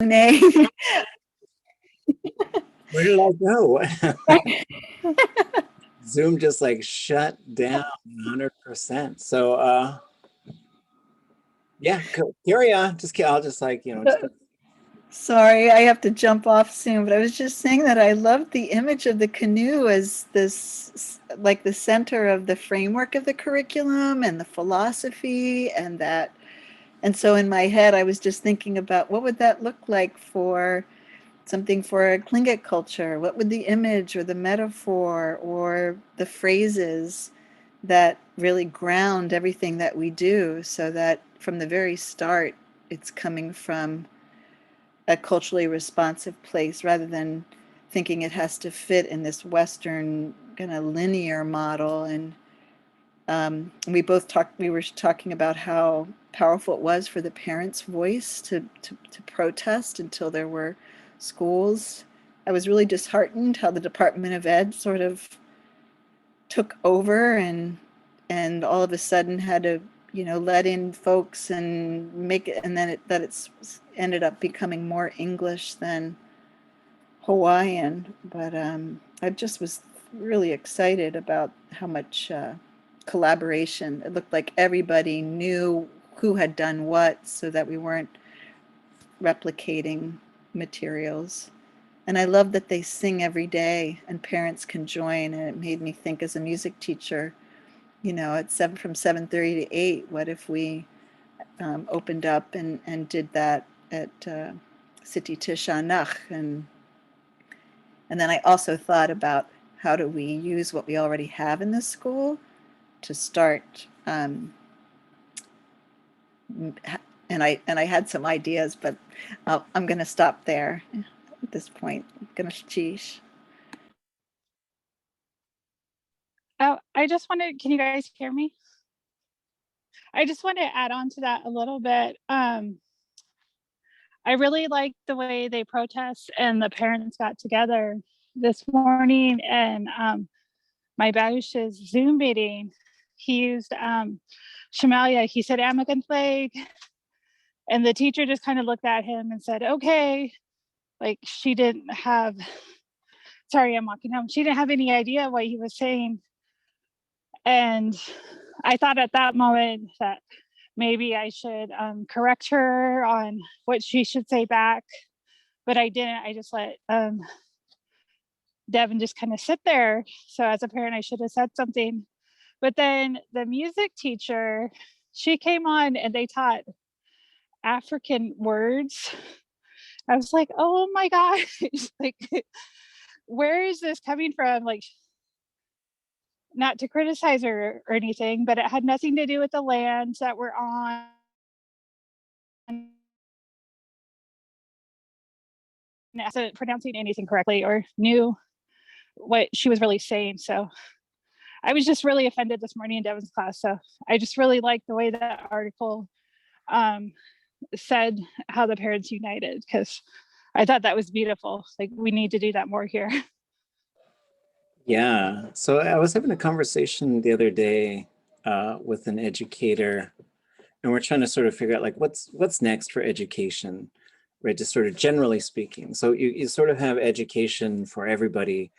Nay. Where did I go? Zoom just like shut down 100%. So yeah, carry on. I'll just like, just Sorry, I have to jump off soon, but I was just saying that I love the image of the canoe as this, like the center of the framework of the curriculum and the philosophy and that. And so in my head, I was just thinking about what would that look like for something for a Tlingit culture? What would the image or the metaphor or the phrases that really ground everything that we do so that from the very start, it's coming from a culturally responsive place rather than thinking it has to fit in this Western kind of linear model. And we were talking about how powerful it was for the parents' voice to protest until there were schools. I was really disheartened how the Department of Ed sort of took over and all of a sudden had to let in folks and make it, and then it's ended up becoming more English than Hawaiian. But I just was really excited about how much collaboration. It looked like everybody knew who had done what so that we weren't replicating materials. And I love that they sing every day and parents can join. And it made me think as a music teacher, at from 7:30 to 8, what if we opened up and did that at Siti Tishanach? And then I also thought about how do we use what we already have in the school to start. And I had some ideas, but I'm going to stop there at this point. I'm going to sheesh. Oh, can you guys hear me? I just want to add on to that a little bit. I really liked the way they protest and the parents got together this morning, and my Bausch's Zoom meeting, he used Shamalia. He said, Amagan flag. And the teacher just kind of looked at him and said, okay. Like she didn't have, sorry, I'm walking home. She didn't have any idea what he was saying. And I thought at that moment that maybe I should correct her on what she should say back, but I didn't. I just let Devin just kind of sit there. So as a parent, I should have said something. But then the music teacher, she came on and they taught African words. I was like, oh my gosh, like, where is this coming from? Like, not to criticize her or anything, but it had nothing to do with the lands that we're on. I wasn't pronouncing anything correctly or knew what she was really saying. So I was just really offended this morning in Devin's class. So I just really liked the way that article said how the parents united, because I thought that was beautiful. Like, we need to do that more here. Yeah. So I was having a conversation the other day with an educator, and we're trying to sort of figure out like what's next for education, right? Just sort of generally speaking. So you sort of have education for everybody.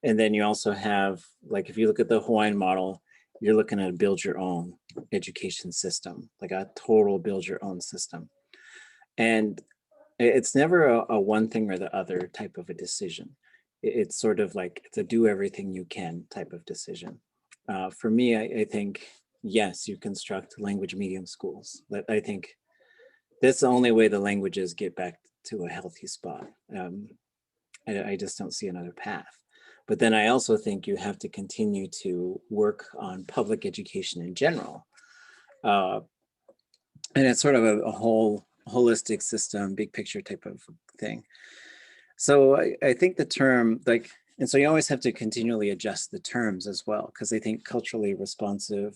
And then you also have, like, if you look at the Hawaiian model, you're looking at a build your own education system, like a total build your own system. And it's never a one thing or the other type of a decision. It's sort of like it's a do everything you can type of decision. For me, I think, yes, you construct language medium schools. But I think that's the only way the languages get back to a healthy spot. I just don't see another path. But then I also think you have to continue to work on public education in general. And it's sort of a whole holistic system, big picture type of thing. So I think the term, like, and so you always have to continually adjust the terms as well, because I think culturally responsive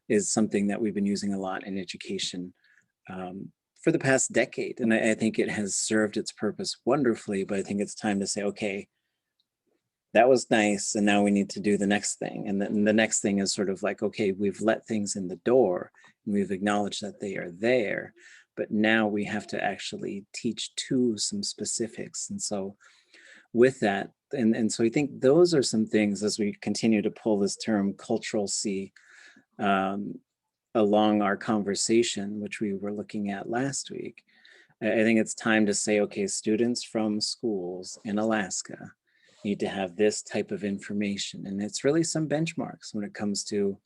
is something that we've been using a lot in education for the past decade. And I think it has served its purpose wonderfully, but I think it's time to say, okay, that was nice, and now we need to do the next thing. And then the next thing is sort of like, okay, we've let things in the door and we've acknowledged that they are there, but now we have to actually teach to some specifics. And so with that, and so I think those are some things as we continue to pull this term cultural C along our conversation, which we were looking at last week. I think it's time to say, okay, students from schools in Alaska need to have this type of information. And it's really some benchmarks when it comes to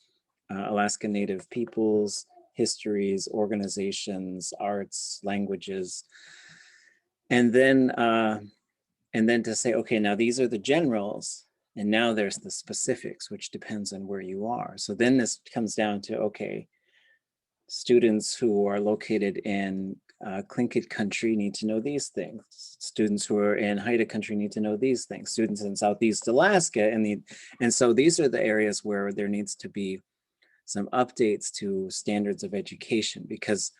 Alaska Native peoples, histories, organizations, arts, languages. And then to say, okay, now these are the generals, and now there's the specifics, which depends on where you are. So then this comes down to, okay, students who are located in Tlingit country need to know these things. Students who are in Haida country need to know these things. Students in Southeast Alaska, and so these are the areas where there needs to be some updates to standards of education, because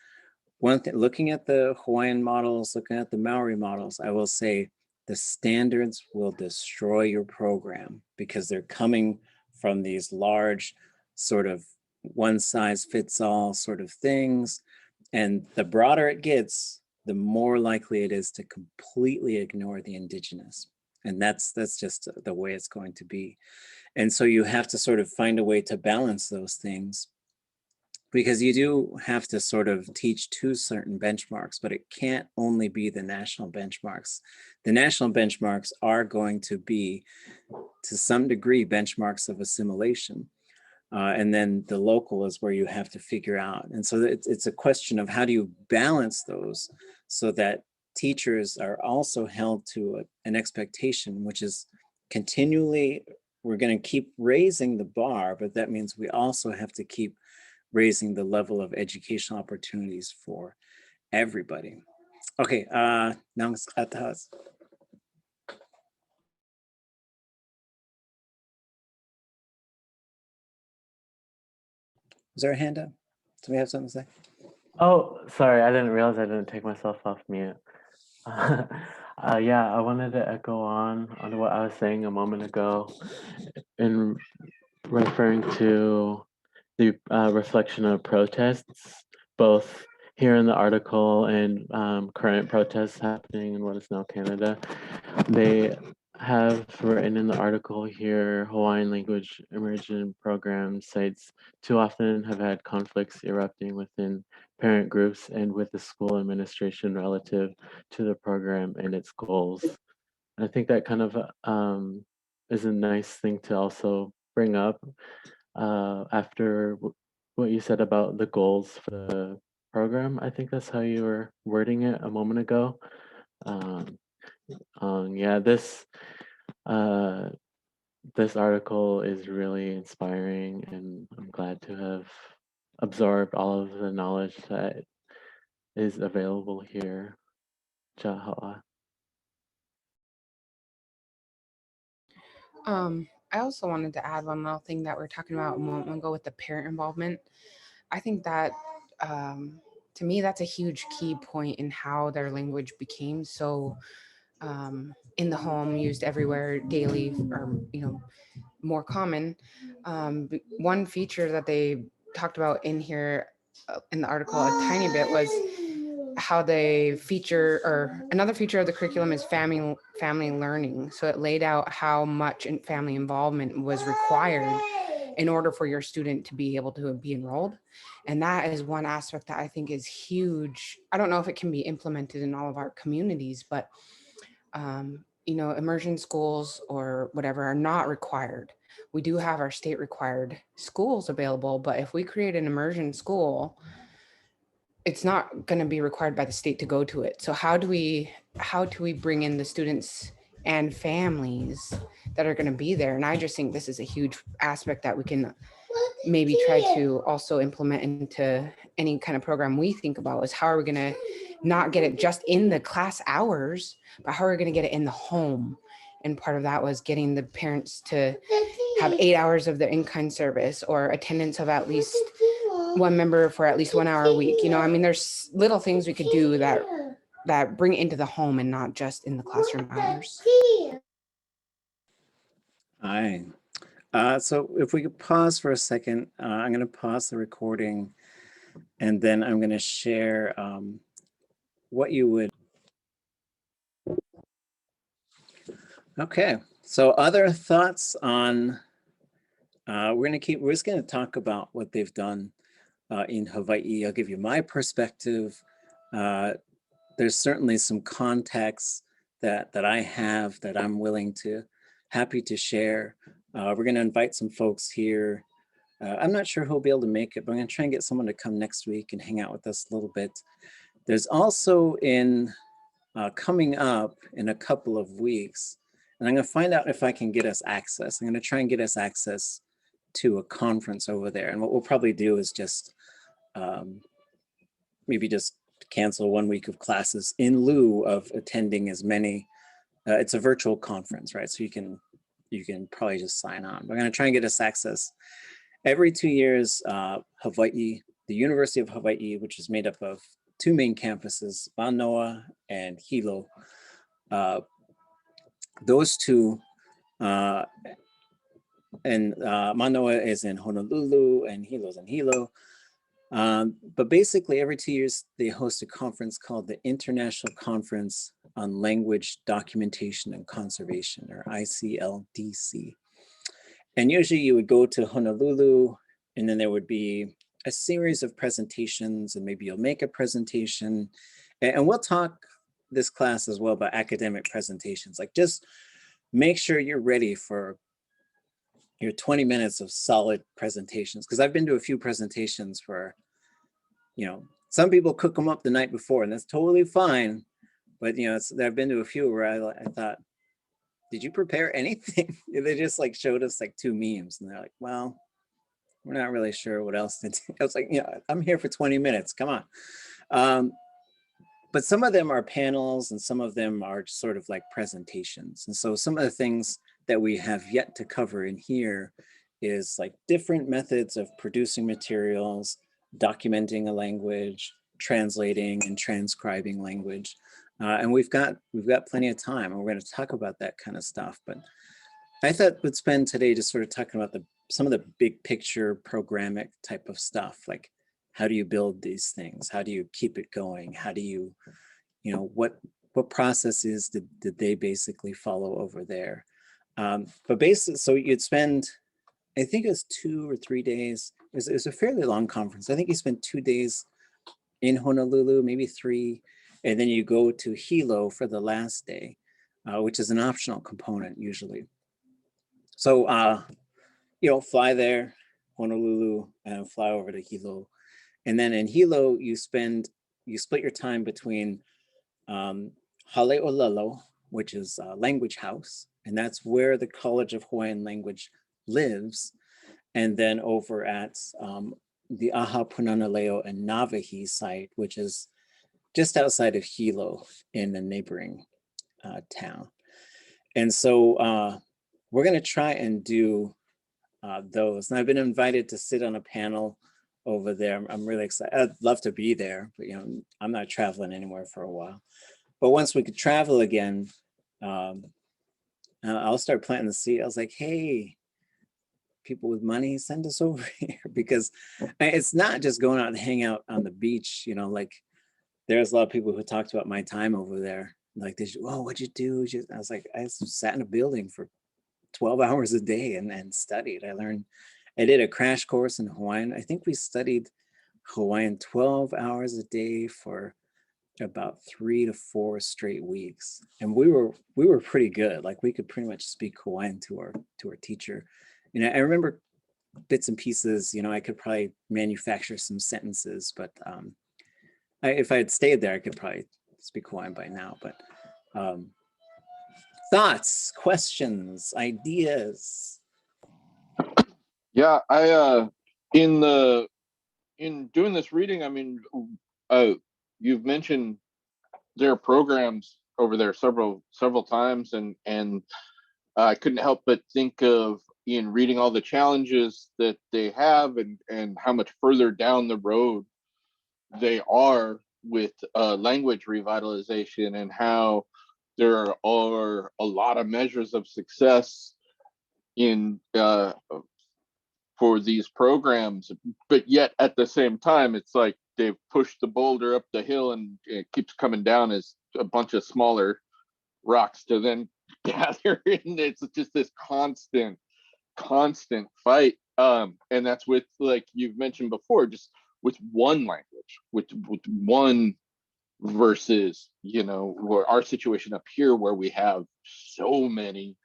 one thing, looking at the Hawaiian models, looking at the Maori models, I will say the standards will destroy your program because they're coming from these large sort of one size fits all sort of things. And the broader it gets, the more likely it is to completely ignore the indigenous. And that's just the way it's going to be. And so you have to sort of find a way to balance those things, because you do have to sort of teach to certain benchmarks, but it can't only be the national benchmarks. The national benchmarks are going to be, to some degree, benchmarks of assimilation. And then the local is where you have to figure out. And so it's a question of how do you balance those so that teachers are also held to an expectation, which is continually, we're going to keep raising the bar, but that means we also have to keep raising the level of educational opportunities for everybody. Okay, now it's atas. Is there a hand up? Do we have something to say? Oh, sorry, I didn't realize I didn't take myself off mute. Yeah, I wanted to echo on what I was saying a moment ago in referring to the reflection of protests, both here in the article and current protests happening in what is now Canada. They have written in the article here, Hawaiian language immersion program sites too often have had conflicts erupting within parent groups and with the school administration relative to the program and its goals. And I think that kind of is a nice thing to also bring up after what you said about the goals for the program. I think that's how you were wording it a moment ago. Yeah, this article is really inspiring, and I'm glad to have absorbed all of the knowledge that is available here. Jaha'a. I also wanted to add one little thing that we were talking about a moment ago with the parent involvement. I think that to me, that's a huge key point in how their language became so in the home, used everywhere daily, or more common. One feature that they talked about in here in the article a tiny bit was how they feature, or another feature of the curriculum is family learning. So it laid out how much family involvement was required in order for your student to be able to be enrolled. And that is one aspect that I think is huge. I don't know if it can be implemented in all of our communities, but immersion schools or whatever are not required. We do have our state required schools available, but if we create an immersion school, it's not going to be required by the state to go to it. So how do we bring in the students and families that are going to be there? And I just think this is a huge aspect that we can maybe try to also implement into any kind of program we think about, is how are we going to not get it just in the class hours, but how are we going to get it in the home? And part of that was getting the parents to have 8 hours of their in-kind service, or attendance of at least one member for at least 1 hour a week. There's little things we could do that bring it into the home and not just in the classroom hours. Hi. So if we could pause for a second, I'm going to pause the recording, and then I'm going to share what you would. Okay, so other thoughts on, we're just gonna talk about what they've done in Hawaii. I'll give you my perspective. There's certainly some context that I have that I'm happy to share. We're gonna invite some folks here. I'm not sure who'll be able to make it, but I'm gonna try and get someone to come next week and hang out with us a little bit. There's also coming up in a couple of weeks, and I'm gonna find out if I can get us access. I'm gonna try and get us access to a conference over there. And what we'll probably do is just maybe just cancel 1 week of classes in lieu of attending as many. It's a virtual conference, right? So you can probably just sign on. We're gonna try and get us access. Every 2 years, Hawaii, the University of Hawaii, which is made up of 2 main campuses, Manoa and Hilo. Those two, and Manoa is in Honolulu and Hilo's in Hilo. But basically every 2 years, they host a conference called the International Conference on Language Documentation and Conservation, or ICLDC. And usually you would go to Honolulu, and then there would be a series of presentations, and maybe you'll make a presentation. And we'll talk this class as well about academic presentations. Like, just make sure you're ready for your 20 minutes of solid presentations. Because I've been to a few presentations where, some people cook them up the night before, and that's totally fine. But, I've been to a few where I thought, did you prepare anything? They just like showed us like 2 memes, and they're like, well, we're not really sure what else to do. I was like, I'm here for 20 minutes, come on. But some of them are panels and some of them are sort of like presentations. And so some of the things that we have yet to cover in here is like different methods of producing materials, documenting a language, translating and transcribing language. And we've got plenty of time, and we're going to talk about that kind of stuff. But I thought we'd spend today just sort of talking about some of the big picture programmatic type of stuff, like how do you build these things? How do you keep it going? How do you, what processes did they basically follow over there? But basically, so you'd spend, I think it was 2 or 3 days. It was a fairly long conference. I think you spent 2 days in Honolulu, maybe 3. And then you go to Hilo for the last day, which is an optional component usually. So, fly there, Honolulu, and fly over to Hilo. And then in Hilo, you split your time between Haleʻōlelo, which is a language house, and that's where the College of Hawaiian Language lives. And then over at the Aha Pūnana Leo and Nāwahī site, which is just outside of Hilo in the neighboring town. And so we're gonna try and do those. And I've been invited to sit on a panel over there. I'm really excited. I'd love to be there, but I'm not traveling anywhere for a while. But once we could travel again, I'll start planting the seed. I was like, hey, people with money, send us over here, because it's not just going out and hang out on the beach. Like, there's a lot of people who talked about my time over there. Like, what'd you do? I was like, I sat in a building for 12 hours a day and studied. I did a crash course in Hawaiian. I think we studied Hawaiian 12 hours a day for about 3 to 4 straight weeks. And we were pretty good. Like, we could pretty much speak Hawaiian to our teacher. I remember bits and pieces, I could probably manufacture some sentences, but if I had stayed there, I could probably speak Hawaiian by now. But thoughts, questions, ideas? Yeah, I in doing this reading, I mean, you've mentioned their programs over there several times, and I couldn't help but think of, in reading all the challenges that they have, and how much further down the road they are with language revitalization, and how there are a lot of measures of success in for these programs, but yet at the same time, it's like they've pushed the boulder up the hill and it keeps coming down as a bunch of smaller rocks to then gather in. It's just this constant fight. And that's with, like you've mentioned before, just with one language, with one, versus, you know, where our situation up here where we have so many,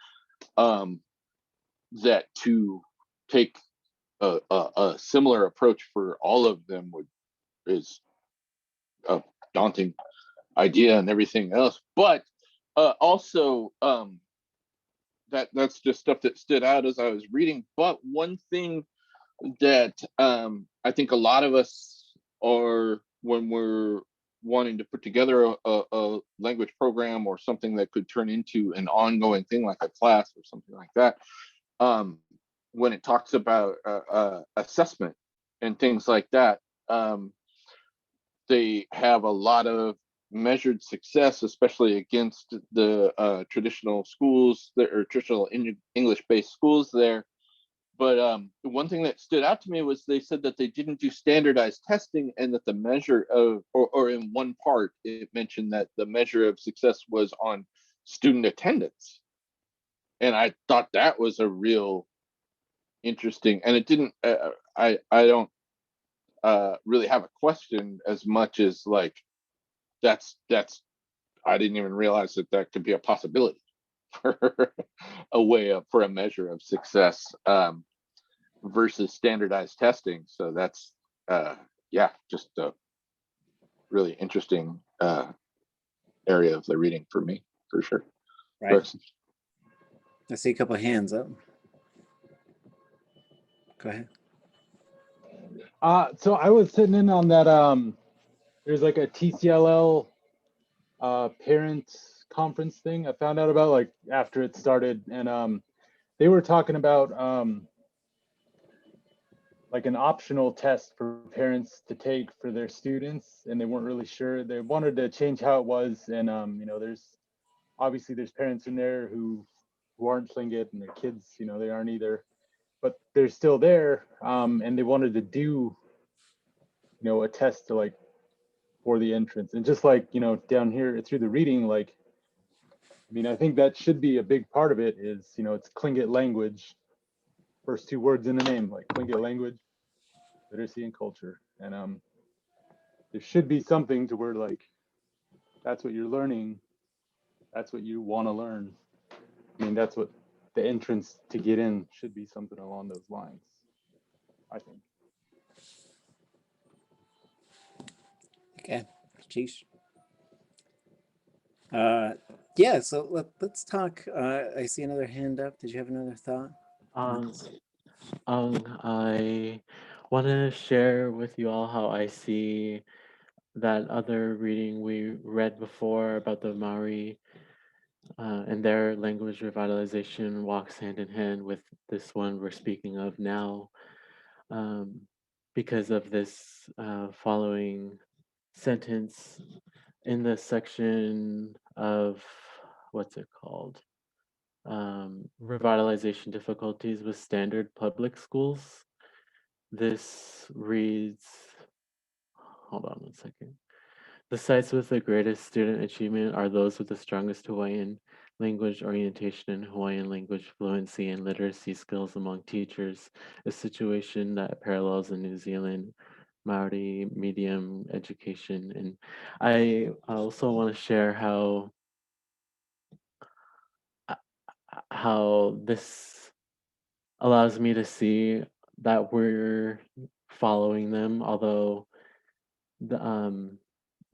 that to take a similar approach for all of them is a daunting idea and everything else. But also, that's just stuff that stood out as I was reading. But one thing that I think a lot of us are, when we're wanting to put together a language program or something that could turn into an ongoing thing like a class or something like that, when it talks about assessment and things like that, they have a lot of measured success, especially against the traditional schools that are traditional English-based schools there. But one thing that stood out to me was they said that they didn't do standardized testing, and that the measure of, or in one part, it mentioned that the measure of success was on student attendance. And I thought that was a real interesting, and it didn't, I don't really have a question as much as like, that's, I didn't even realize that that could be a possibility for a way of, for a measure of success, versus standardized testing. So that's, yeah, just a really interesting area of the reading for me, for sure. Right. I see a couple of hands up. Go ahead. So I was sitting in on that, there's like a TCLL parents conference thing I found out about like after it started, and they were talking about like an optional test for parents to take for their students, and they weren't really sure. They wanted to change how it was, and you know, there's obviously there's parents in there who aren't Tlingit, and their kids, you know, they aren't either, but they're still there, and they wanted to do, you know, a test to like for the entrance. And just like, you know, down here through the reading, like, I mean, I think that should be a big part of it is, you know, it's Tlingit language, first two words in the name, like Tlingit language, literacy and culture. And there should be something to where like, that's what you're learning. That's what you want to learn. I mean, that's what the entrance to get in should be, something along those lines, I think. Okay, Jeez. Yeah, so let's talk. I see another hand up. Did you have another thought? I want to share with you all how I see that other reading we read before about the Maori and their language revitalization walks hand in hand with this one we're speaking of now, because of this following sentence in the section of, what's it called? Revitalization difficulties with standard public schools. This reads, hold on one second. The sites with the greatest student achievement are those with the strongest Hawaiian language orientation and Hawaiian language fluency and literacy skills among teachers, a situation that parallels the New Zealand Maori medium education. And I also want to share how this allows me to see that we're following them, although the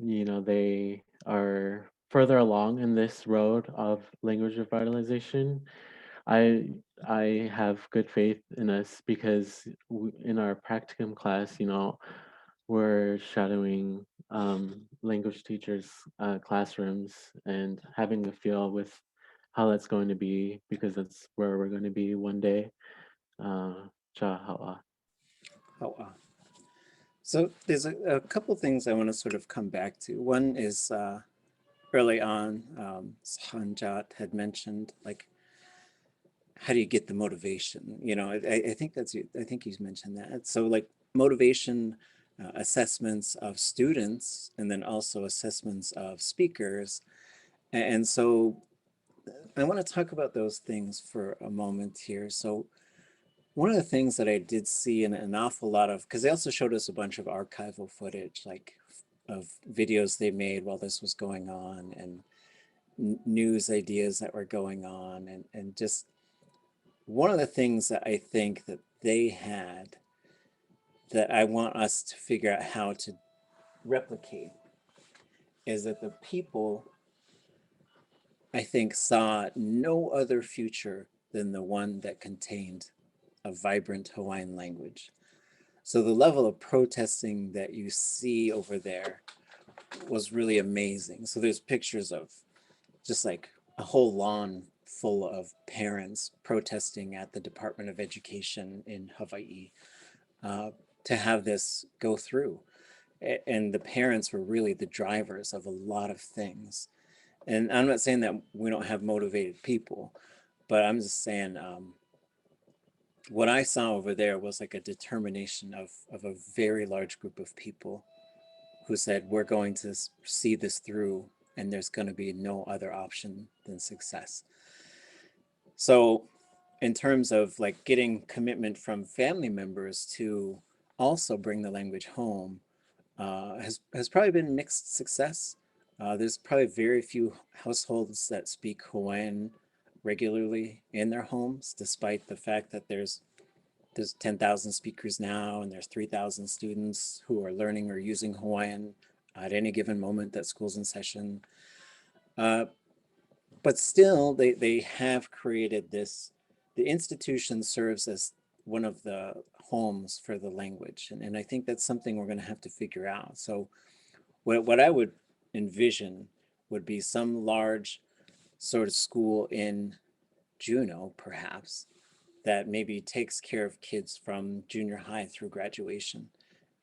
you know, they are further along in this road of language revitalization. I have good faith in us because in our practicum class, you know, we're shadowing language teachers' classrooms and having a feel with how that's going to be, because that's where we're going to be one day. Chaha'a. So there's a couple things I want to sort of come back to. One is early on, Sanjat had mentioned, like, how do you get the motivation? You know, I think that's, I think he's mentioned that. So like motivation assessments of students, and then also assessments of speakers. And so I want to talk about those things for a moment here. So one of the things that I did see in an awful lot of, because they also showed us a bunch of archival footage, like of videos they made while this was going on, and news ideas that were going on, and just one of the things that I think that they had that I want us to figure out how to replicate is that the people, I think, saw no other future than the one that contained a vibrant Hawaiian language. So the level of protesting that you see over there was really amazing. So there's pictures of just like a whole lawn full of parents protesting at the Department of Education in Hawaii to have this go through. And the parents were really the drivers of a lot of things. And I'm not saying that we don't have motivated people, but I'm just saying what I saw over there was like a determination of a very large group of people who said, we're going to see this through, and there's going to be no other option than success. So in terms of like getting commitment from family members to also bring the language home, has probably been mixed success. There's probably very few households that speak Hawaiian regularly in their homes, despite the fact that there's 10,000 speakers now, and there's 3,000 students who are learning or using Hawaiian at any given moment that school's in session. But still, they have created this, the institution serves as one of the homes for the language. And I think that's something we're going to have to figure out. So what I would envision would be some large sort of school in Juneau, perhaps, that maybe takes care of kids from junior high through graduation,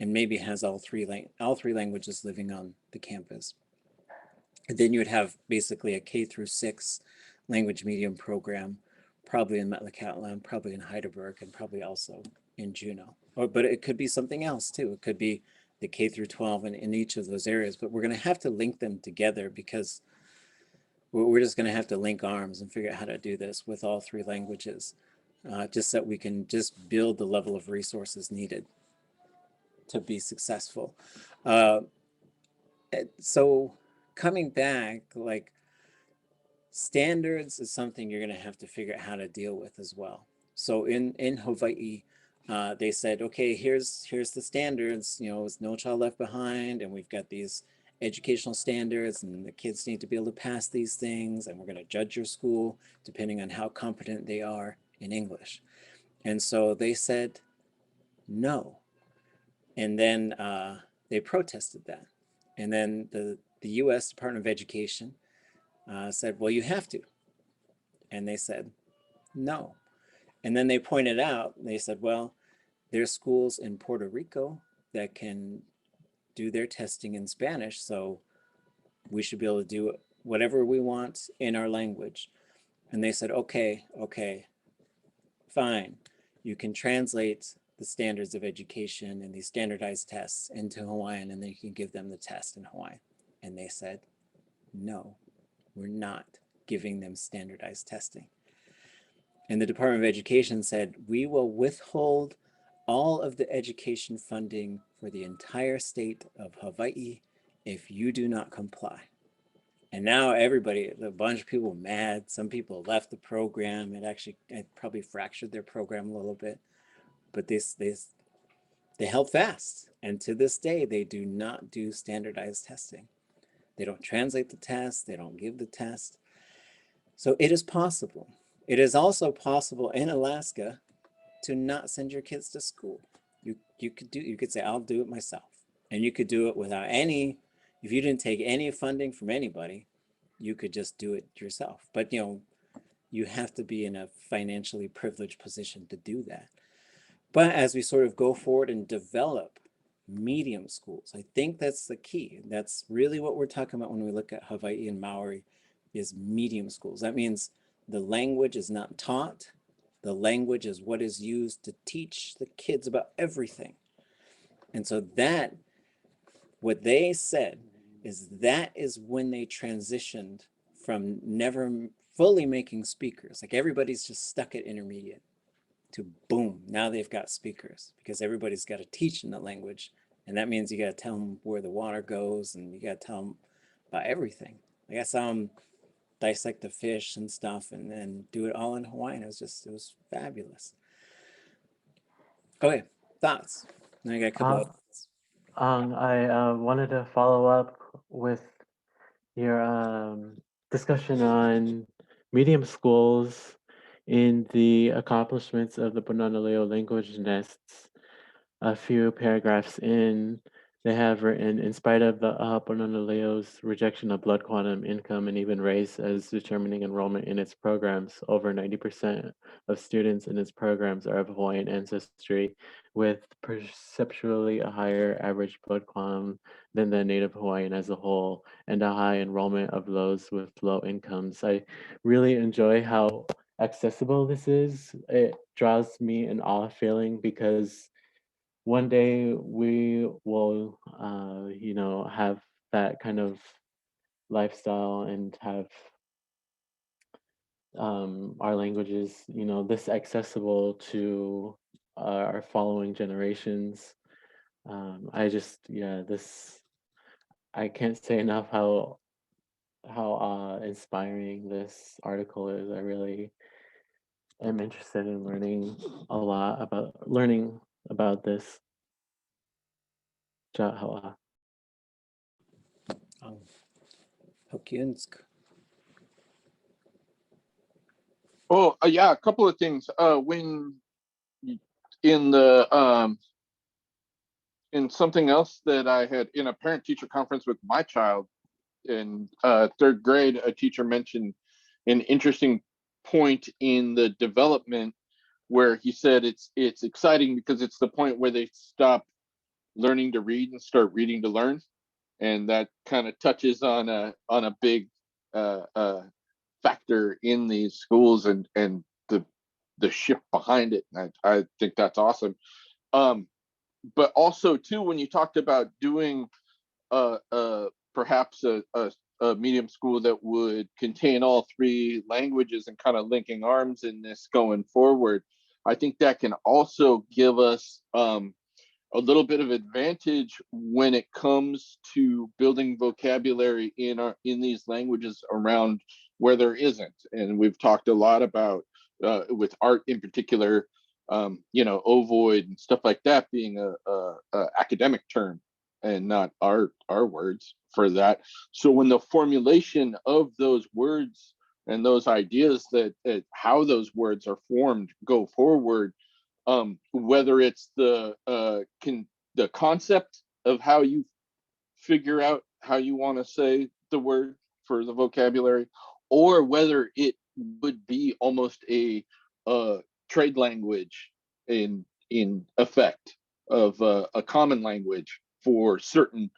and maybe has all three languages living on the campus. And then you would have basically a K through 6 language medium program, probably in Metlakatla, probably in Heidelberg, and probably also in Juneau. But it could be something else too. It could be the K through 12 in each of those areas, but we're going to have to link them together, because we're just going to have to link arms and figure out how to do this with all 3 languages, just so we can just build the level of resources needed to be successful. So coming back, like, standards is something you're going to have to figure out how to deal with as well. So in Hawaii, they said, okay, here's the standards, you know, it's No Child Left Behind, and we've got these educational standards, and the kids need to be able to pass these things, and we're going to judge your school depending on how competent they are in English. And so they said no. And then they protested that. And then the US Department of Education said, well, you have to. And they said no. And then they pointed out, they said, well, there's schools in Puerto Rico that can do their testing in Spanish, so we should be able to do whatever we want in our language. And they said, okay, fine. You can translate the standards of education and these standardized tests into Hawaiian, and then you can give them the test in Hawaiian. And they said, no, we're not giving them standardized testing. And the Department of Education said, we will withhold all of the education funding for the entire state of Hawaii if you do not comply. And now everybody, a bunch of people mad. Some people left the program. It probably fractured their program a little bit, but they held fast. And to this day, they do not do standardized testing. They don't translate the test. They don't give the test. So it is possible. It is also possible in Alaska to not send your kids to school. You could say, I'll do it myself. And you could do it without any, if you didn't take any funding from anybody, you could just do it yourself. But you know, you have to be in a financially privileged position to do that. But as we sort of go forward and develop medium schools, I think that's the key. That's really what we're talking about when we look at Hawaii and Maori, is medium schools. That means the language is not taught. The language is what is used to teach the kids about everything. And so that, what they said is that is when they transitioned from never fully making speakers. Like everybody's just stuck at intermediate to boom, now they've got speakers because everybody's got to teach in the language. And that means you got to tell them where the water goes and you got to tell them about everything. Like I saw them dissect the fish and stuff and then do it all in Hawaiian. It was fabulous. Okay, thoughts? Now I got a couple of I wanted to follow up with your discussion on medium schools in the accomplishments of the Pūnana language nests. A few paragraphs in, they have written, in spite of the Pūnana rejection of blood quantum, income, and even race as determining enrollment in its programs, over 90% of students in its programs are of Hawaiian ancestry, with perceptually a higher average blood quantum than the Native Hawaiian as a whole, and a high enrollment of those with low incomes. I really enjoy how accessible this is. It draws me an awe feeling because one day we will, have that kind of lifestyle and have our languages, this accessible to our following generations. I can't say enough how inspiring this article is. I really am interested in learning this. Ja'a. Hokiunsk. Oh, yeah, a couple of things. When in the in something else that I had in a parent teacher conference with my child in third grade, a teacher mentioned an interesting point in the development where he said it's exciting because it's the point where they stop learning to read and start reading to learn, and that kind of touches on a big factor in these schools and the shift behind it. And I think that's awesome. But also too, when you talked about doing perhaps a medium school that would contain all three languages and kind of linking arms in this going forward, I think that can also give us a little bit of advantage when it comes to building vocabulary in these languages around where there isn't. And we've talked a lot about with art in particular, ovoid and stuff like that being a academic term and not our words for that. So when the formulation of those words and those ideas that how those words are formed go forward, whether it's the concept of how you figure out how you want to say the word for the vocabulary, or whether it would be almost a trade language in effect of a common language for certain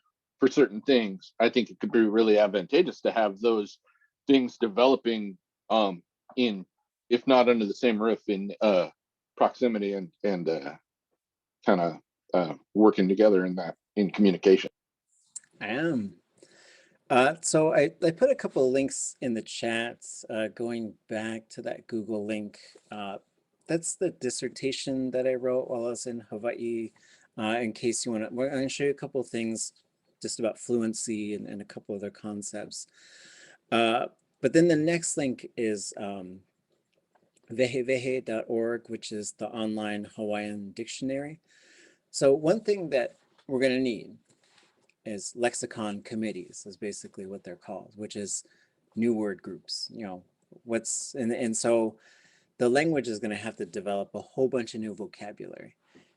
things. I think it could be really advantageous to have those things developing in, if not under the same roof, in proximity and kind of working together in communication. I am. So I put a couple of links in the chats going back to that Google link. That's the dissertation that I wrote while I was in Hawaii. In case you want to, I'm going to show you a couple of things just about fluency and a couple other concepts. But then the next link is wehewehe.org, which is the online Hawaiian dictionary. So one thing that we're going to need is lexicon committees, is basically what they're called, which is new word groups. And so the language is going to have to develop a whole bunch of new vocabulary.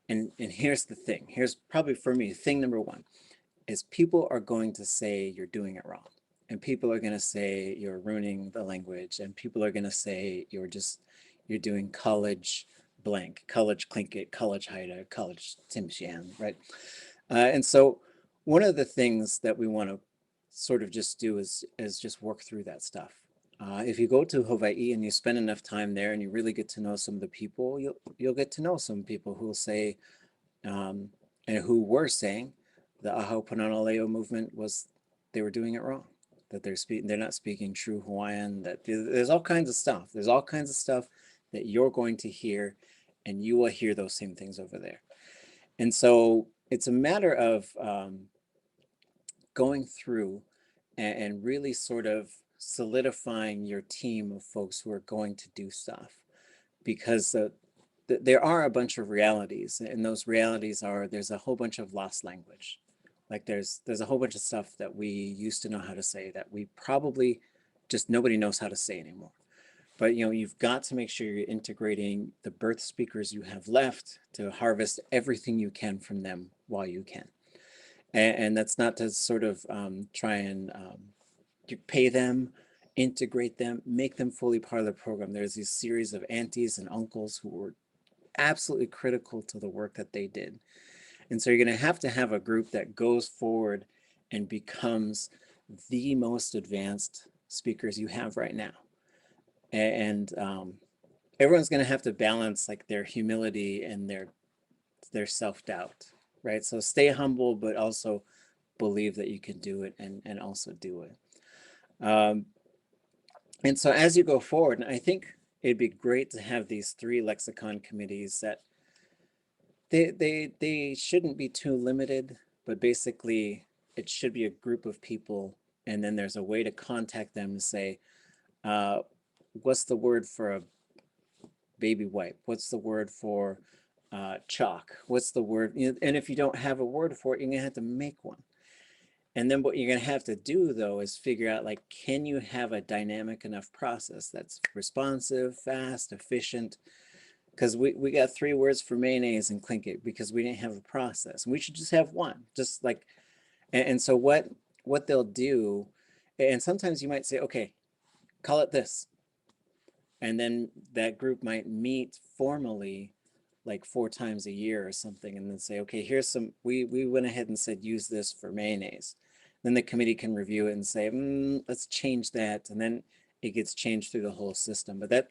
And here's the thing. Here's probably for me, thing number one is people are going to say you're doing it wrong. And people are going to say you're ruining the language. And people are going to say you're doing college blank, college Tlingit, college Haida, college Tsimshian, right? And so one of the things that we want to sort of just do is just work through that stuff. If you go to Hawaii and you spend enough time there and you really get to know some of the people, you'll get to know some people who will say, and who were saying the Pūnana movement was, they were doing it wrong, that they're not speaking true Hawaiian, that there's all kinds of stuff. There's all kinds of stuff that you're going to hear, and you will hear those same things over there. And so it's a matter of going through and really sort of solidifying your team of folks who are going to do stuff, because there are a bunch of realities, and those realities are, there's a whole bunch of lost language. Like there's a whole bunch of stuff that we used to know how to say that we probably just nobody knows how to say anymore. But you've got to make sure you're integrating the birth speakers you have left to harvest everything you can from them while you can. And that's not to sort of try and pay them, integrate them, make them fully part of the program. There's these series of aunties and uncles who were absolutely critical to the work that they did. And so you're going to have a group that goes forward and becomes the most advanced speakers you have right now. And everyone's going to have to balance like their humility and their self-doubt, right? So stay humble, but also believe that you can do it and also do it. And so as you go forward, and I think it'd be great to have these 3 lexicon committees that they shouldn't be too limited, but basically it should be a group of people, and then there's a way to contact them to say, what's the word for a baby wipe? What's the word for chalk? What's the word? And if you don't have a word for it, you're gonna have to make one. And then what you're gonna have to do though is figure out, like, can you have a dynamic enough process that's responsive, fast, efficient? Because we got 3 words for mayonnaise and clink it because we didn't have a process. And we should just have one, just like, and so what they'll do, and sometimes you might say, okay, call it this. And then that group might meet formally like 4 times a year or something, and then say, okay, here's some, we went ahead and said, use this for mayonnaise. Then the committee can review it and say, let's change that. And then it gets changed through the whole system. But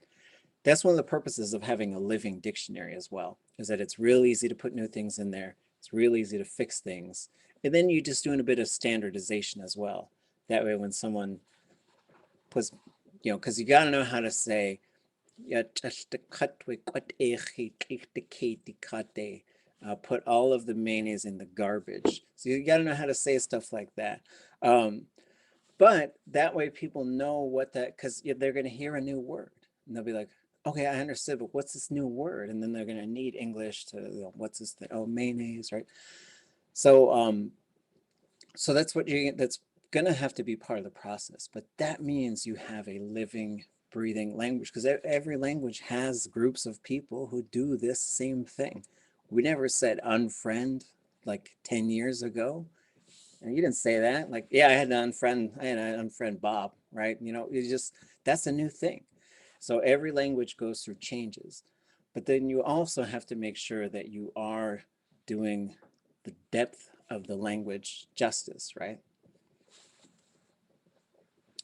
that's one of the purposes of having a living dictionary as well, is that it's real easy to put new things in there. It's real easy to fix things. And then you're just doing a bit of standardization as well. That way when someone puts, because you got to know how to say, put all of the mayonnaise in the garbage. So you got to know how to say stuff like that. But that way people know what that, because they're going to hear a new word and they'll be like, okay, I understood, but what's this new word? And then they're going to need English to, what's this thing? Oh, mayonnaise, right? So, so that's that's going to have to be part of the process. But that means you have a living, breathing language, because every language has groups of people who do this same thing. We never said unfriend like 10 years ago. And you didn't say that. Like, yeah, I had to unfriend Bob, right? That's a new thing. So every language goes through changes, but then you also have to make sure that you are doing the depth of the language justice, right?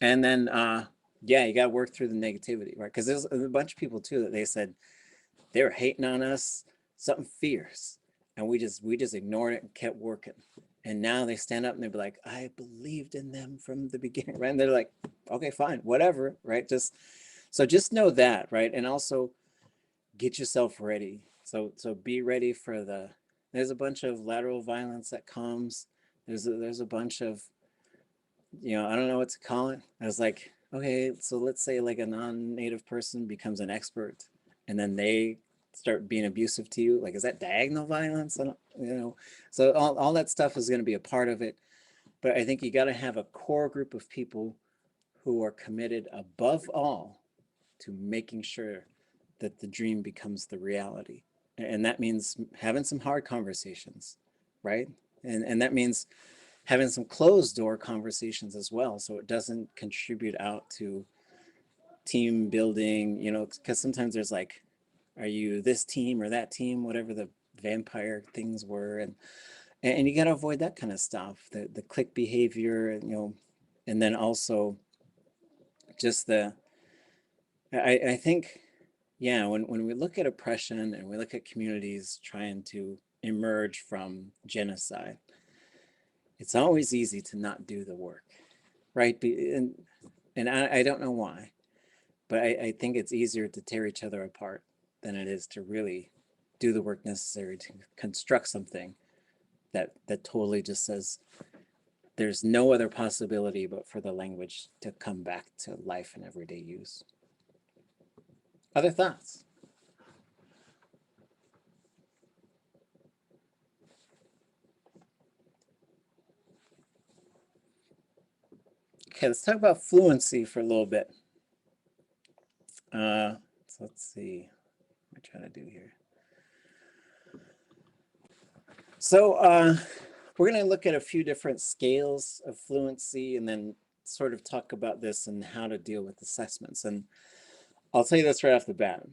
And then, yeah, you got to work through the negativity, right? Because there's a bunch of people too that they said they were hating on us, something fierce, and we just ignored it and kept working. And now they stand up and they'll be like, I believed in them from the beginning, right? And they're like, okay, fine, whatever, right? So just know that, right? And also get yourself ready. So be ready for there's a bunch of lateral violence that comes. There's a bunch of, I don't know what to call it. I was like, okay, so let's say like a non-native person becomes an expert and then they start being abusive to you. Like, is that diagonal violence? I don't, so all that stuff is going to be a part of it. But I think you got to have a core group of people who are committed above all to making sure that the dream becomes the reality. And that means having some hard conversations, right? And that means having some closed door conversations as well, so it doesn't contribute out to team building, because sometimes there's like, are you this team or that team, whatever the vampire things were, and you got to avoid that kind of stuff, the clique behavior, and then also just I think, yeah, when we look at oppression and we look at communities trying to emerge from genocide, it's always easy to not do the work, right? And I don't know why, but I think it's easier to tear each other apart than it is to really do the work necessary to construct something that totally just says there's no other possibility but for the language to come back to life and everyday use. Other thoughts? Okay, let's talk about fluency for a little bit. So let's see, what am I trying to do here? So we're going to look at a few different scales of fluency and then sort of talk about this and how to deal with assessments. And I'll tell you this right off the bat.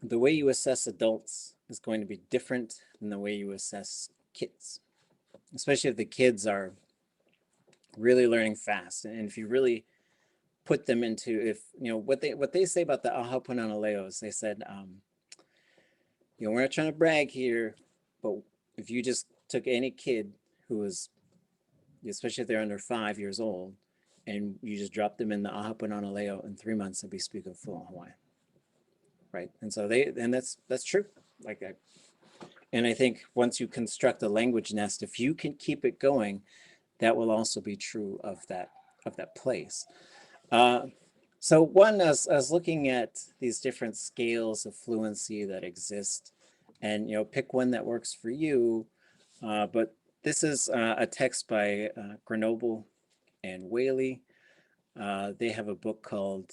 The way you assess adults is going to be different than the way you assess kids, especially if the kids are really learning fast. And if you really put them into, if, you know, what they say about the aha Pūnana leos, they said, you know, we're not trying to brag here, but if you just took any kid who was, especially if they're under 5 years old, and you just dropped them in the aha Pūnana leo, in 3 months, they'll be speaking fluent Hawaiian. Right. And so that's true. Like, and I think once you construct a language nest, if you can keep it going, that will also be true of that place. So one, I was looking at these different scales of fluency that exist, and, you know, pick one that works for you. But this is a text by Grenoble and Whaley. They have a book called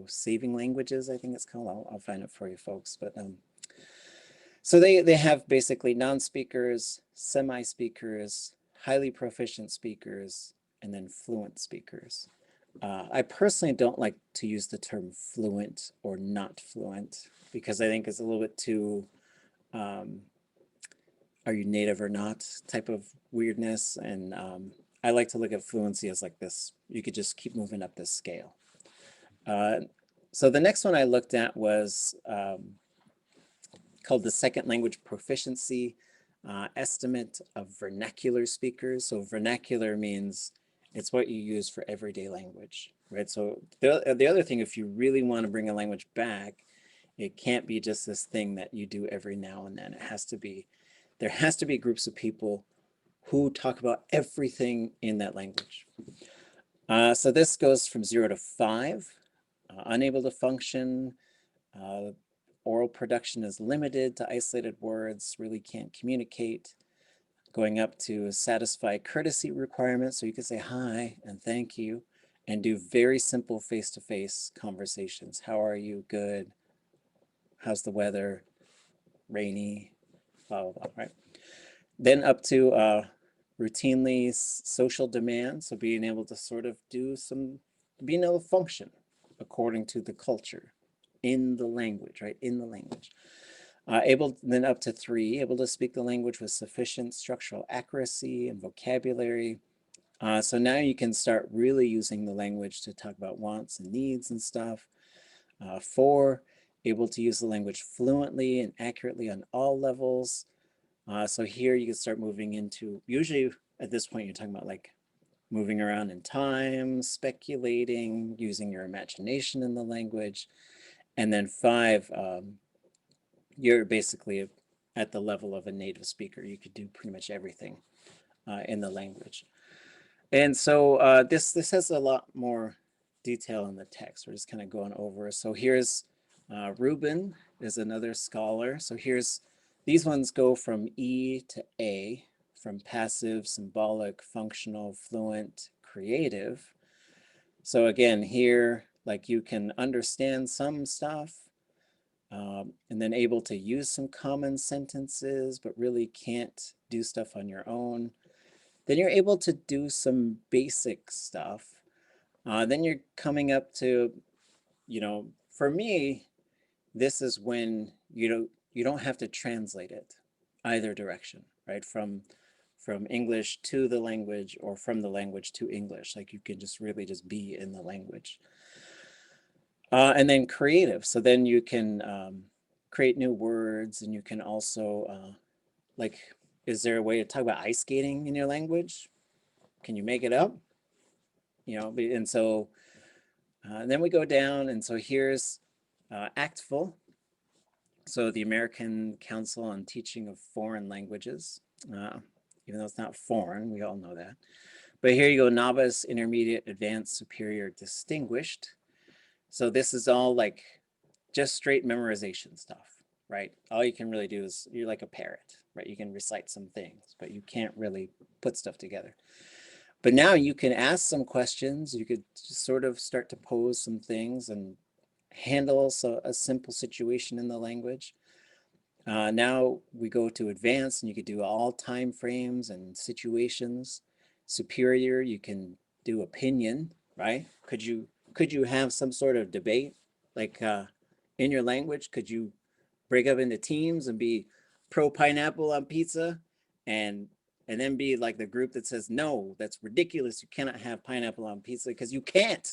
Saving Languages, I think it's called. I'll find it for you folks. But so they have basically non-speakers, semi-speakers, highly proficient speakers, and then fluent speakers. I personally don't like to use the term fluent or not fluent because I think it's a little bit too are you native or not type of weirdness. And I like to look at fluency as like this. You could just keep moving up this scale. So the next one I looked at was called the Second Language Proficiency Estimate of Vernacular Speakers. So vernacular means it's what you use for everyday language, right? So the other thing, if you really want to bring a language back, it can't be just this thing that you do every now and then. It has to be, there has to be groups of people who talk about everything in that language. So this goes from 0 to 5. Unable to function, oral production is limited to isolated words, really can't communicate. Going up to satisfy courtesy requirements, so you can say hi and thank you, and do very simple face-to-face conversations. How are you? Good. How's the weather? Rainy, blah, blah, blah, right? Then up to routinely social demands, so being able to sort of do some, being able to function according to the culture in the language, right? In the language. Then up to 3, able to speak the language with sufficient structural accuracy and vocabulary. So now you can start really using the language to talk about wants and needs and stuff. 4, able to use the language fluently and accurately on all levels. So here you can start moving into, usually at this point, you're talking about like moving around in time, speculating, using your imagination in the language. And then 5, you're basically at the level of a native speaker. You could do pretty much everything in the language. And so this has a lot more detail in the text. We're just kind of going over. So here's Rubin is another scholar. So here's, these ones go from E to A, from passive, symbolic, functional, fluent, creative. So again, here, like you can understand some stuff, and then able to use some common sentences, but really can't do stuff on your own. Then you're able to do some basic stuff. Then you're coming up to, you know, for me, this is when you don't have to translate it either direction, right? From English to the language or from the language to English. Like you can just really just be in the language. And then creative. So then you can create new words, and you can also like, is there a way to talk about ice skating in your language? Can you make it up? You know, and so then we go down, and so here's ACTFL. So the American Council on Teaching of Foreign Languages, even though it's not foreign, we all know that. But here you go, novice, intermediate, advanced, superior, distinguished. So this is all like just straight memorization stuff, right? All you can really do is, you're like a parrot, right? You can recite some things, but you can't really put stuff together. But now you can ask some questions. You could sort of start to pose some things and handle a simple situation in the language. Now we go to advanced, and you could do all time frames and situations. Superior, you can do opinion, right? Could you have some sort of debate, like in your language? Could you break up into teams and be pro pineapple on pizza, and then be like the group that says, no, that's ridiculous, you cannot have pineapple on pizza, because you can't.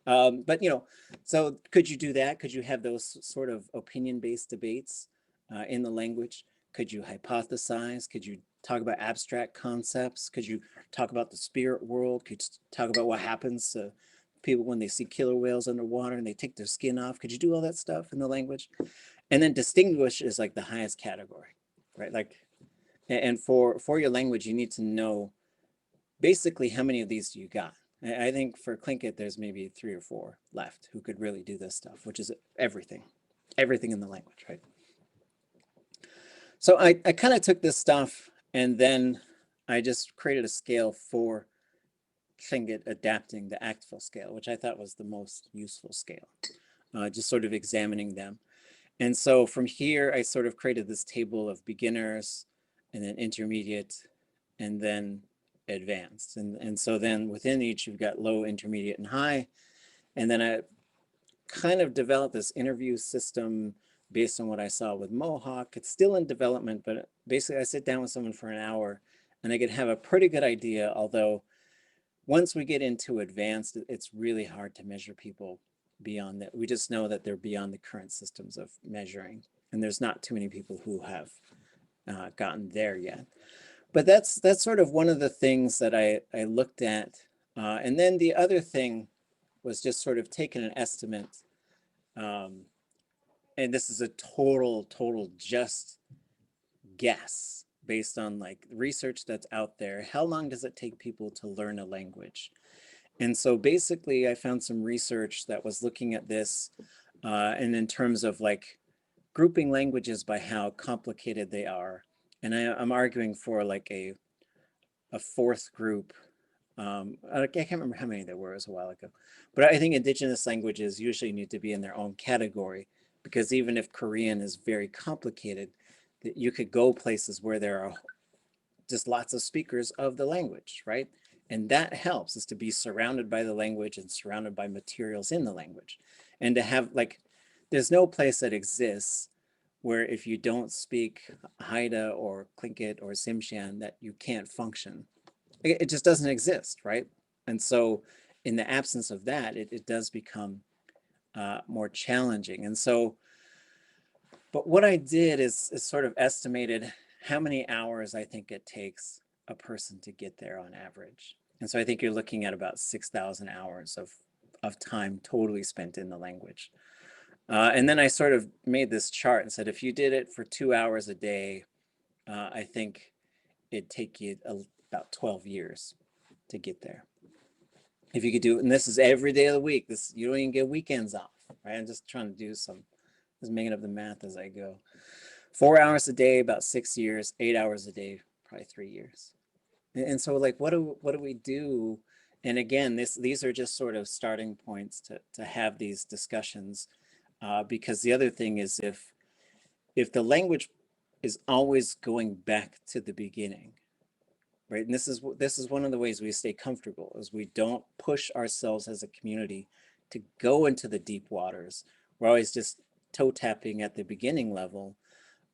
But you know, so could you do that? Could you have those sort of opinion-based debates in the language? Could you hypothesize? Could you talk about abstract concepts? Could you talk about the spirit world? Could you talk about what happens to people when they see killer whales underwater and they take their skin off? Could you do all that stuff in the language? And then distinguish is like the highest category, right? Like, and for your language, you need to know basically how many of these do you got. I think for Tlingit, there's maybe 3 or 4 left who could really do this stuff, which is everything in the language, right? So I kind of took this stuff, and then I just created a scale for Tlingit, adapting the ACTFL scale, which I thought was the most useful scale, just sort of examining them. And so from here, I sort of created this table of beginners, and then intermediate, and then advanced. And so then within each, you've got low, intermediate, and high. And then I kind of developed this interview system based on what I saw with Mohawk. It's still in development, but basically I sit down with someone for an hour, and I could have a pretty good idea, although once we get into advanced, it's really hard to measure people beyond that. We just know that they're beyond the current systems of measuring, and there's not too many people who have gotten there yet. But that's sort of one of the things that I looked at. And then the other thing was just sort of taking an estimate. And this is a total just guess based on like research that's out there. How long does it take people to learn a language? And so basically I found some research that was looking at this and in terms of like grouping languages by how complicated they are. And I'm arguing for like a 4th group. I can't remember how many there were, it was a while ago. But I think indigenous languages usually need to be in their own category, because even if Korean is very complicated, you could go places where there are just lots of speakers of the language, right? And that helps, is to be surrounded by the language and surrounded by materials in the language. And to have like, there's no place that exists where if you don't speak Haida or Tlingit or Tsimshian that you can't function. It just doesn't exist, right? And so in the absence of that, it does become more challenging. And so, but what I did is sort of estimated how many hours I think it takes a person to get there on average. And so I think you're looking at about 6,000 hours of time totally spent in the language. And then I sort of made this chart and said, if you did it for 2 hours a day, I think it'd take you about 12 years to get there. If you could do it, and this is every day of the week, you don't even get weekends off, right? I'm just trying to do just making up the math as I go. 4 hours a day, about 6 years, 8 hours a day, probably 3 years. And so like, what do we do? And again, these are just sort of starting points to have these discussions. Because the other thing is if the language is always going back to the beginning, right? And this is one of the ways we stay comfortable, is we don't push ourselves as a community to go into the deep waters. We're always just toe tapping at the beginning level.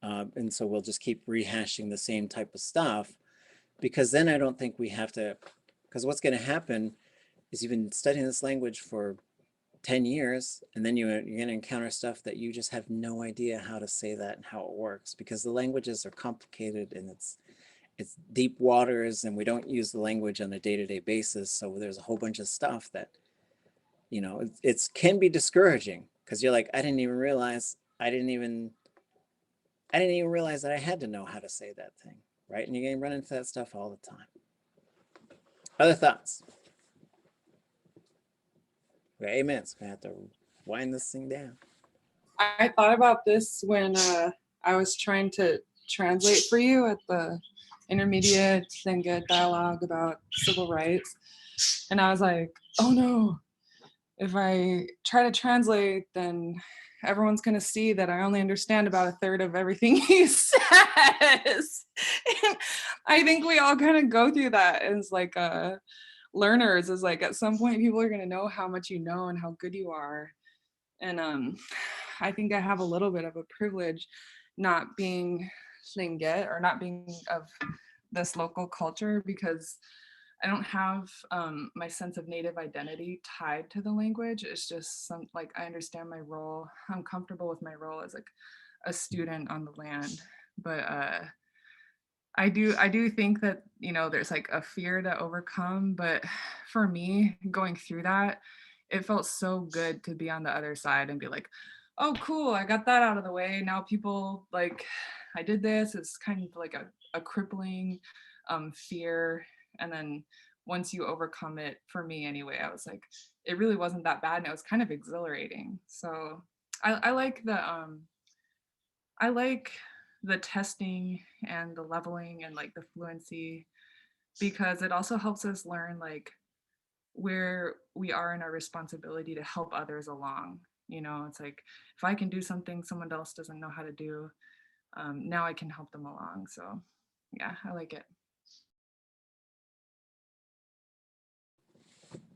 And so we'll just keep rehashing the same type of stuff, because then I don't think we have to, because what's going to happen is you've been studying this language for 10 years, and then you're going to encounter stuff that you just have no idea how to say that and how it works, because the languages are complicated and it's deep waters, and we don't use the language on a day-to-day basis. So there's a whole bunch of stuff that, you know, it can be discouraging, because you're like, I didn't even realize that I had to know how to say that thing, right? And you're going to run into that stuff all the time. Other thoughts? Okay, amen. So I have to wind this thing down. I thought about this when I was trying to translate for you at the intermediate Tlingit dialogue about civil rights. And I was like, oh no, if I try to translate, then everyone's going to see that I only understand about a third of everything he says. And I think we all kind of go through that as like learners, is like at some point people are going to know how much you know and how good you are. And I think I have a little bit of a privilege not being Tlingit or not being of this local culture, because I don't have my sense of native identity tied to the language. It's just like I understand my role. I'm comfortable with my role as like a student on the land. But I do think that, you know, there's like a fear to overcome. But for me, going through that, it felt so good to be on the other side and be like, oh, cool, I got that out of the way. Now people, like, I did this. It's kind of like a crippling fear. And then once you overcome it, for me anyway, I was like, it really wasn't that bad, and it was kind of exhilarating. So I like the testing and the leveling and like the fluency, because it also helps us learn like where we are in our responsibility to help others along. You know, it's like, if I can do something someone else doesn't know how to do, now I can help them along. So yeah, I like it.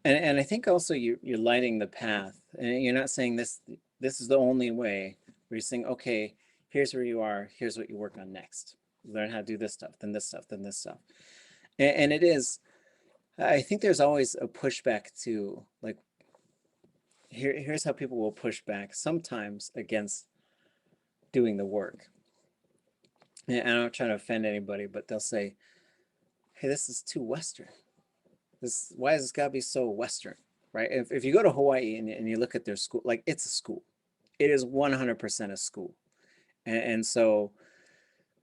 And I think also you're lighting the path, and you're not saying this is the only way. You're saying, okay, here's where you are, here's what you work on next. Learn how to do this stuff, then this stuff, then this stuff. And it is, I think there's always a pushback to, like, here's how people will push back sometimes against doing the work. And I'm not trying to offend anybody, but they'll say, hey, this is too Western. Why has this got to be so Western, right? If you go to Hawaii and you look at their school, like, it's a school. It is 100% a school. And so,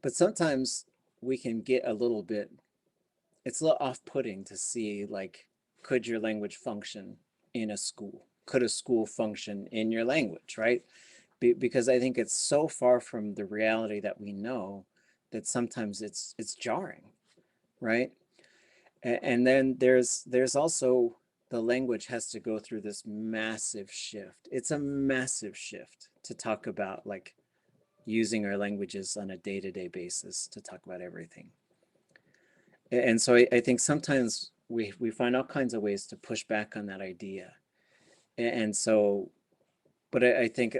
but sometimes we can get a little bit, it's a little off-putting to see, like, could your language function in a school? Could a school function in your language, right? Because I think it's so far from the reality that we know that sometimes it's jarring, right? And then there's also, the language has to go through this massive shift. It's a massive shift to talk about, like, using our languages on a day-to-day basis to talk about everything. And so I think sometimes we find all kinds of ways to push back on that idea. And so, but I think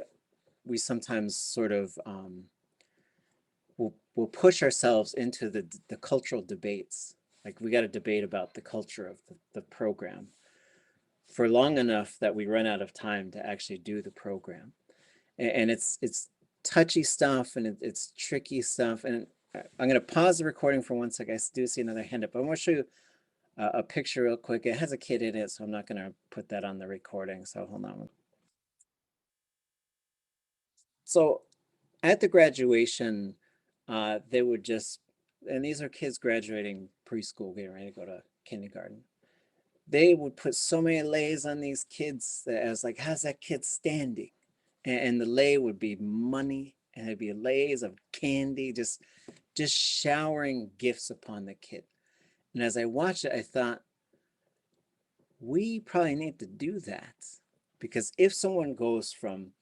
we sometimes sort of we'll push ourselves into the cultural debates. Like, we got to debate about the culture of the program for long enough that we run out of time to actually do the program. And it's touchy stuff, and it's tricky stuff. And I'm going to pause the recording for 1 second. I do see another hand up. I want to show you a picture real quick. It has a kid in it, so I'm not going to put that on the recording. So hold on. So at the graduation, they would just, and these are kids graduating preschool, getting ready to go to kindergarten. They would put so many lays on these kids that I was like, how's that kid standing? And the lay would be money, and it'd be lays of candy, just showering gifts upon the kid. And as I watched it, I thought, we probably need to do that, because if someone goes from,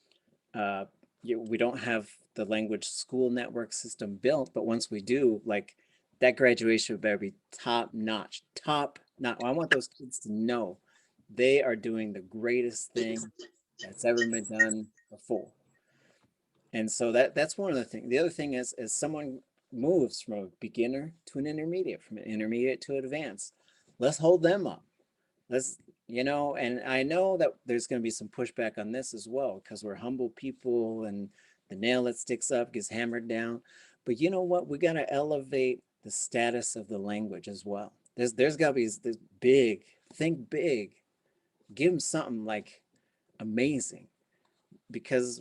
we don't have the language school network system built, but once we do, like, that graduation better be top notch. I want those kids to know they are doing the greatest thing that's ever been done before. And so that's one of the things. The other thing is, as someone moves from a beginner to an intermediate, from an intermediate to advanced, let's hold them up. you know, and I know that there's going to be some pushback on this as well, because we're humble people and the nail that sticks up gets hammered down. But you know what? We got to elevate the status of the language as well. There's got to be this big, think big, give them something like amazing, because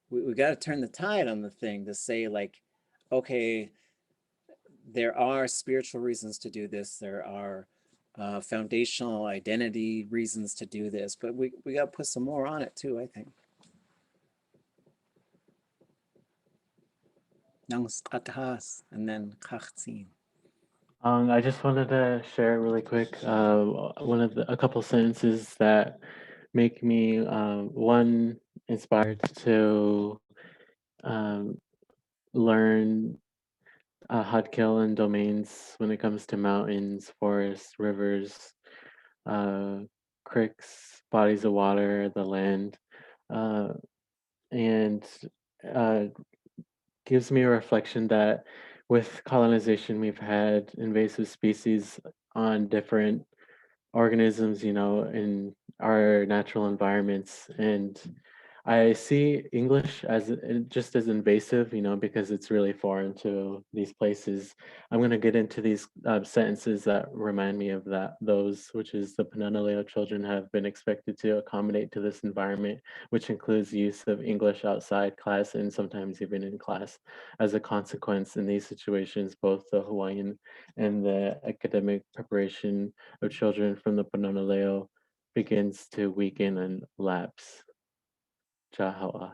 we got to turn the tide on the thing to say like, okay, there are spiritual reasons to do this. There are foundational identity reasons to do this, but we got to put some more on it too, I think. And then I just wanted to share really quick a couple sentences that make me one inspired to learn Hadkil and domains when it comes to mountains, forests, rivers, creeks, bodies of water, the land, and gives me a reflection that with colonization, we've had invasive species on different organisms, you know, in our natural environments. And I see English as just as invasive, you know, because it's really foreign to these places. I'm going to get into these sentences that remind me of those, which is the Pūnana children have been expected to accommodate to this environment, which includes use of English outside class and sometimes even in class. As a consequence, in these situations, both the Hawaiian and the academic preparation of children from the Pūnana begins to weaken and lapse. Jahawa.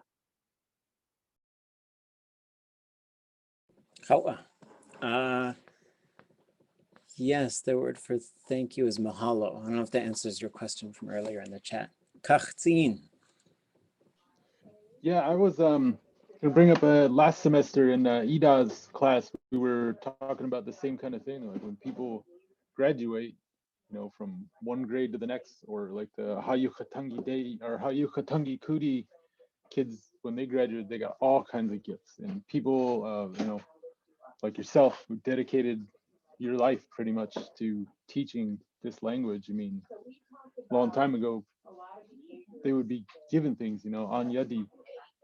Yes, the word for thank you is mahalo. I don't know if that answers your question from earlier in the chat. Kachtzin. Yeah, I was gonna bring up last semester in Ida's class, we were talking about the same kind of thing, like when people graduate, you know, from one grade to the next, or like the Hayukatangi Day or Hayukatangi Kuri kids, when they graduate, they got all kinds of gifts. And people, you know, like yourself, who dedicated your life pretty much to teaching this language. I mean, a long time ago, they would be given things, you know, Anyadi,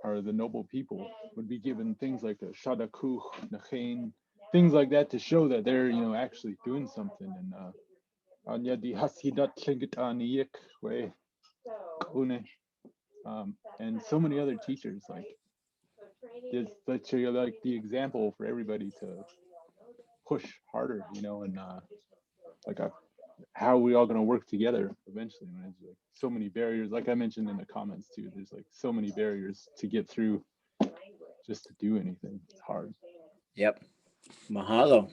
or the noble people, would be given things like a Shadakuch, Nachain, things like that to show that they're, you know, actually doing something. And Anyadi Hasidat Klingit Aniyik way Kune. And so many other teachers, like this, literally like the example for everybody to push harder, you know, and like how are we all going to work together eventually when it's like so many barriers, like I mentioned in the comments too, there's like so many barriers to get through just to do anything. It's hard. Yep. Mahalo.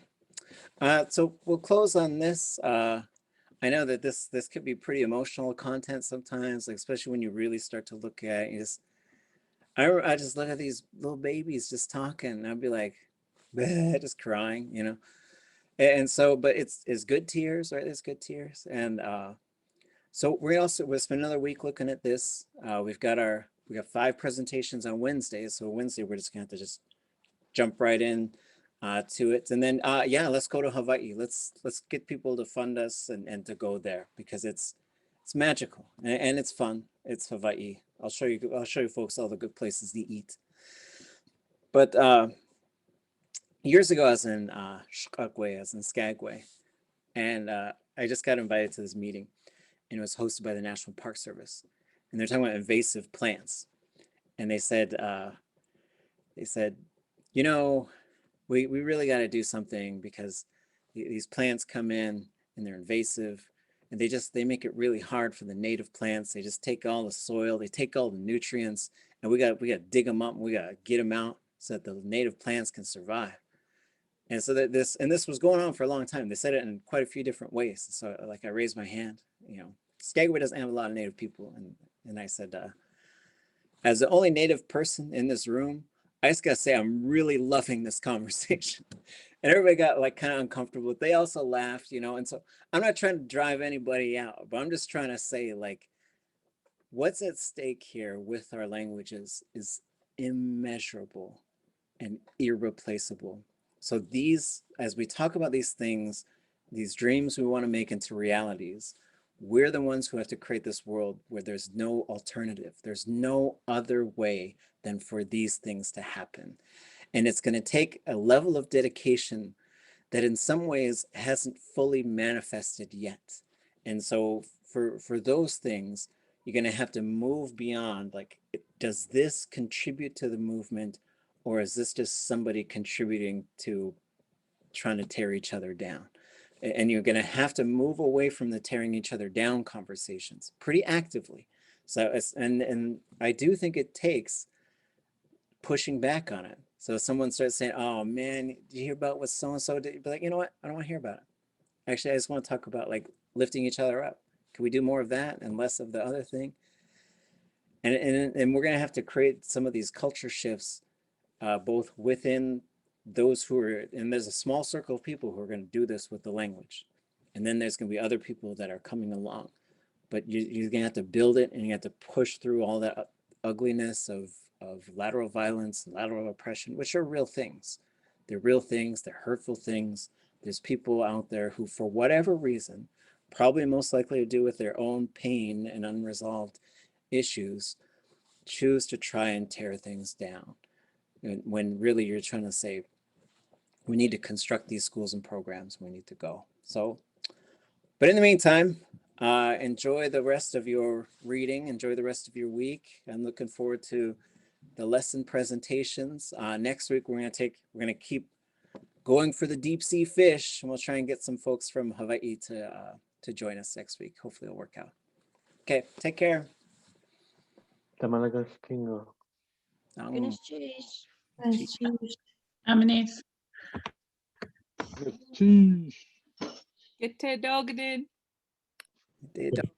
So we'll close on this. I know that this could be pretty emotional content sometimes, like especially when you really start to look at it. I just look at these little babies just talking, and I'd be like, just crying, you know. And so, but it's good tears, right? It's good tears. And so we'll spend another week looking at this. We got 5 presentations on Wednesday. So Wednesday we're just gonna have to just jump right in to it. And then yeah, let's go to Hawaii. Let's get people to fund us and to go there, because it's magical and it's fun. It's Hawaii. I'll show you folks all the good places to eat. But years ago I was in Skagway, I was in Skagway, and I just got invited to this meeting, and it was hosted by the National Park Service, and they're talking about invasive plants. And they said, you know, we really got to do something, because these plants come in and they're invasive, and they make it really hard for the native plants. They just take all the soil, they take all the nutrients, and we got to dig them up, and we got to get them out so that the native plants can survive. And so that this was going on for a long time. They said it in quite a few different ways. So like I raised my hand, you know, Skagway doesn't have a lot of native people, and I said, as the only native person in this room, I just gotta say I'm really loving this conversation. And everybody got like kind of uncomfortable. They also laughed, you know. And so I'm not trying to drive anybody out, but I'm just trying to say, like, what's at stake here with our languages is immeasurable and irreplaceable. So these, as we talk about these things, these dreams we want to make into realities, we're the ones who have to create this world where there's no alternative. There's no other way than for these things to happen. And it's going to take a level of dedication that in some ways hasn't fully manifested yet. And so for those things, you're going to have to move beyond, like, does this contribute to the movement, or is this just somebody contributing to trying to tear each other down? And you're going to have to move away from the tearing each other down conversations pretty actively. So and I do think it takes pushing back on it. So if someone starts saying, oh man, did you hear about what so-and-so did? You'd be like, you know what? I don't want to hear about it. Actually, I just want to talk about like lifting each other up. Can we do more of that and less of the other thing? And we're going to have to create some of these culture shifts, both within those who are, and there's a small circle of people who are going to do this with the language. And then there's going to be other people that are coming along. But you're going to have to build it, and you have to push through all that ugliness of lateral violence, lateral oppression, which are real things. They're real things. They're hurtful things. There's people out there who, for whatever reason, probably most likely to do with their own pain and unresolved issues, choose to try and tear things down. When really you're trying to say, we need to construct these schools and programs, we need to go. So, but in the meantime, enjoy the rest of your reading, enjoy the rest of your week. I'm looking forward to the lesson presentations. Next week, we're gonna keep going for the deep sea fish, and we'll try and get some folks from Hawaii to join us next week. Hopefully it'll work out. Okay, take care. Tamalagas Kingo. Um, Cheese. Nominees. Cheese. Get to dogged in. they don't-